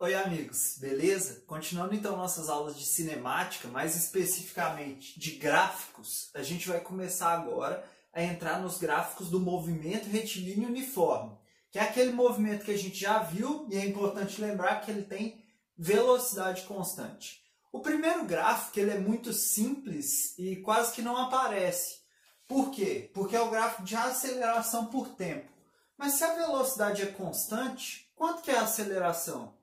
Oi amigos, beleza? Continuando então nossas aulas de cinemática, mais especificamente de gráficos, a gente vai começar agora a entrar nos gráficos do movimento retilíneo uniforme, que é aquele movimento que a gente já viu e é importante lembrar que ele tem velocidade constante. O primeiro gráfico ele é muito simples e quase que não aparece. Por quê? Porque é o gráfico de aceleração por tempo. Mas se a velocidade é constante, quanto que é a aceleração?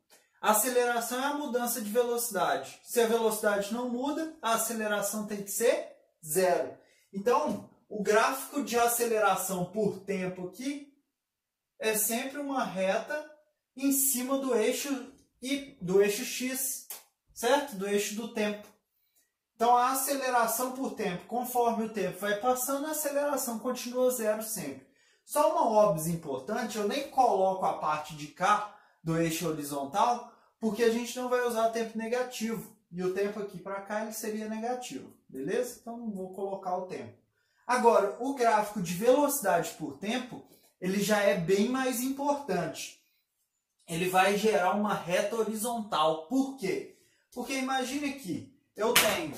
A aceleração é a mudança de velocidade. Se a velocidade não muda, a aceleração tem que ser zero. Então, o gráfico de aceleração por tempo aqui é sempre uma reta em cima do eixo X, certo? Do eixo do tempo. Então, a aceleração por tempo, conforme o tempo vai passando, a aceleração continua zero sempre. Só uma óbvio importante, eu nem coloco a parte de cá do eixo horizontal, porque a gente não vai usar tempo negativo. E o tempo aqui para cá ele seria negativo, beleza? Então não vou colocar o tempo. Agora, o gráfico de velocidade por tempo, ele já é bem mais importante. Ele vai gerar uma reta horizontal. Por quê? Porque imagine que eu tenho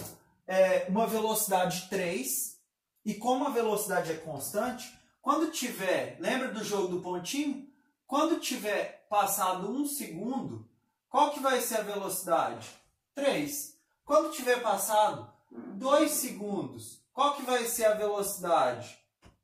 uma velocidade 3, e como a velocidade é constante, quando tiver, lembra do jogo do pontinho? Quando tiver passado 1 segundo, qual que vai ser a velocidade? 3. Quando tiver passado 2 segundos, qual que vai ser a velocidade?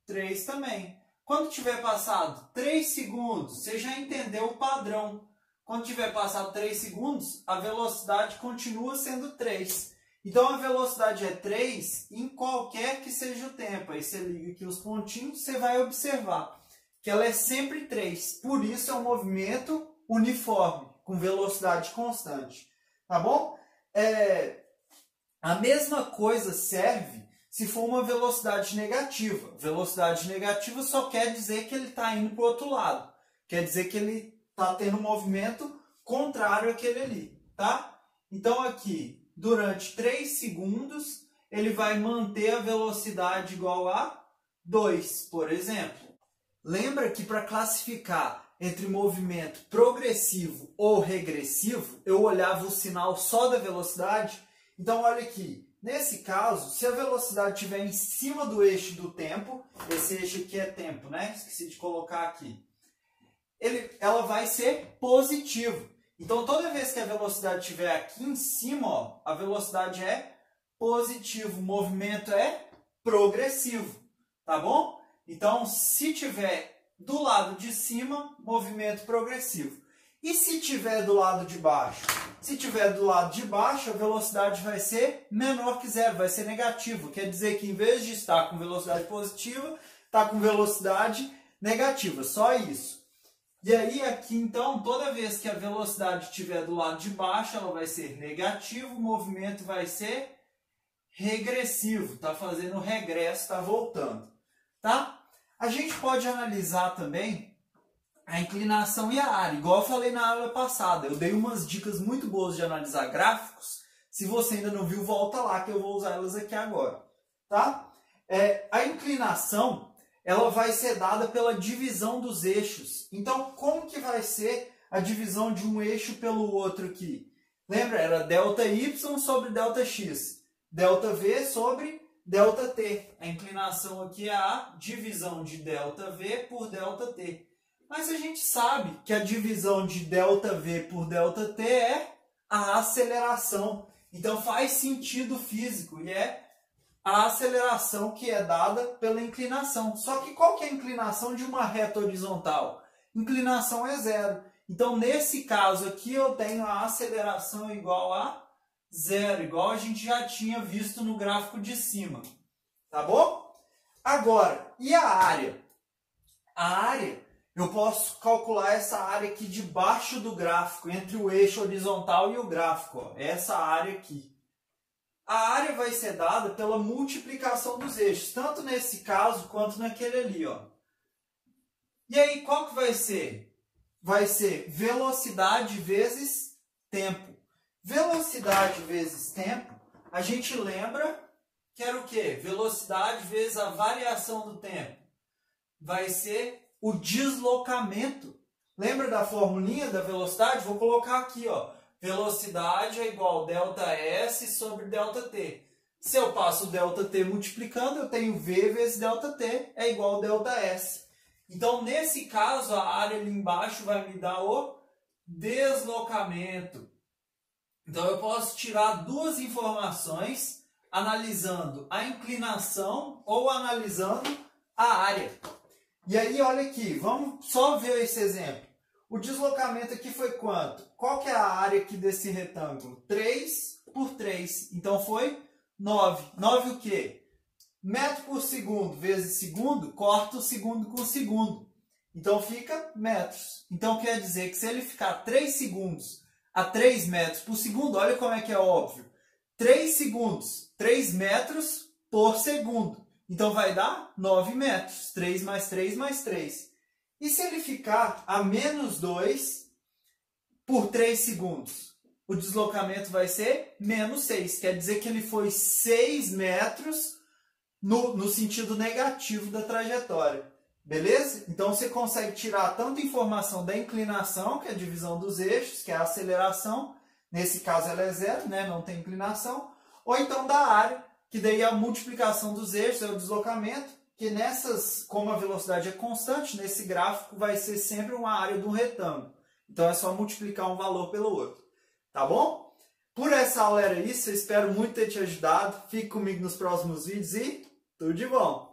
3 também. Quando tiver passado 3 segundos, você já entendeu o padrão. Quando tiver passado 3 segundos, a velocidade continua sendo 3. Então a velocidade é 3 em qualquer que seja o tempo. Aí você liga aqui os pontinhos, você vai observar que ela é sempre 3. Por isso é um movimento uniforme, com velocidade constante. Tá bom? A mesma coisa serve se for uma velocidade negativa. Velocidade negativa só quer dizer que ele está indo para o outro lado. Quer dizer que ele está tendo um movimento contrário àquele ali. Tá? Então aqui, durante 3 segundos, ele vai manter a velocidade igual a 2, por exemplo. Lembra que para classificar entre movimento progressivo ou regressivo, eu olhava o sinal só da velocidade? Então, olha aqui. Nesse caso, se a velocidade estiver em cima do eixo do tempo, esse eixo aqui é tempo, né? Esqueci de colocar aqui. Ela vai ser positiva. Então, toda vez que a velocidade estiver aqui em cima, ó, a velocidade é positiva, o movimento é progressivo, tá bom? Então, se tiver do lado de cima, movimento progressivo. E se tiver do lado de baixo? Se tiver do lado de baixo, a velocidade vai ser menor que zero, vai ser negativo. Quer dizer que em vez de estar com velocidade positiva, está com velocidade negativa, só isso. E aí aqui então, toda vez que a velocidade estiver do lado de baixo, ela vai ser negativa, o movimento vai ser regressivo, está fazendo regresso, está voltando. Tá? A gente pode analisar também a inclinação e a área, igual eu falei na aula passada. Eu dei umas dicas muito boas de analisar gráficos. Se você ainda não viu, volta lá que eu vou usar elas aqui agora. Tá? A inclinação ela vai ser dada pela divisão dos eixos. Então, como que vai ser a divisão de um eixo pelo outro aqui? Lembra? Era ΔY sobre ΔX. ΔV sobre ΔT. A inclinação aqui é a divisão de ΔV por ΔT. Mas a gente sabe que a divisão de ΔV por ΔT é a aceleração. Então faz sentido físico e é a aceleração que é dada pela inclinação. Só que qual que é a inclinação de uma reta horizontal? Inclinação é zero. Então nesse caso aqui eu tenho a aceleração igual a zero, igual a gente já tinha visto no gráfico de cima. Tá bom? Agora, e a área? A área, eu posso calcular essa área aqui debaixo do gráfico, entre o eixo horizontal e o gráfico. Ó, essa área aqui. A área vai ser dada pela multiplicação dos eixos, tanto nesse caso quanto naquele ali. Ó. E aí, qual que vai ser? Vai ser velocidade vezes tempo. Velocidade vezes tempo, a gente lembra que era o quê? Velocidade vezes a variação do tempo. Vai ser o deslocamento. Lembra da formulinha da velocidade? Vou colocar aqui, ó. Velocidade é igual ΔS sobre ΔT. Se eu passo ΔT multiplicando, eu tenho V vezes ΔT é igual a ΔS. Então, nesse caso, a área ali embaixo vai me dar o deslocamento. Então, eu posso tirar duas informações analisando a inclinação ou analisando a área. E aí, olha aqui, vamos só ver esse exemplo. O deslocamento aqui foi quanto? Qual que é a área aqui desse retângulo? 3 por 3. Então, foi 9. 9 o quê? Metro por segundo vezes segundo, corta o segundo com o segundo. Então, fica metros. Então, quer dizer que se ele ficar 3 segundos a 3 metros por segundo, olha como é que é óbvio. 3 segundos, 3 metros por segundo. Então, vai dar 9 metros. 3 mais 3 mais 3. E se ele ficar a menos 2 por 3 segundos? O deslocamento vai ser menos 6. Quer dizer que ele foi 6 metros no sentido negativo da trajetória. Beleza? Então, você consegue tirar tanto informação da inclinação, que é a divisão dos eixos, que é a aceleração. Nesse caso, ela é zero, né? Não tem inclinação. Ou então da área, que daí a multiplicação dos eixos é o deslocamento, que nessas, como a velocidade é constante, nesse gráfico vai ser sempre uma área de um retângulo. Então é só multiplicar um valor pelo outro. Tá bom? Por essa aula era isso, eu espero muito ter te ajudado. Fique comigo nos próximos vídeos e tudo de bom!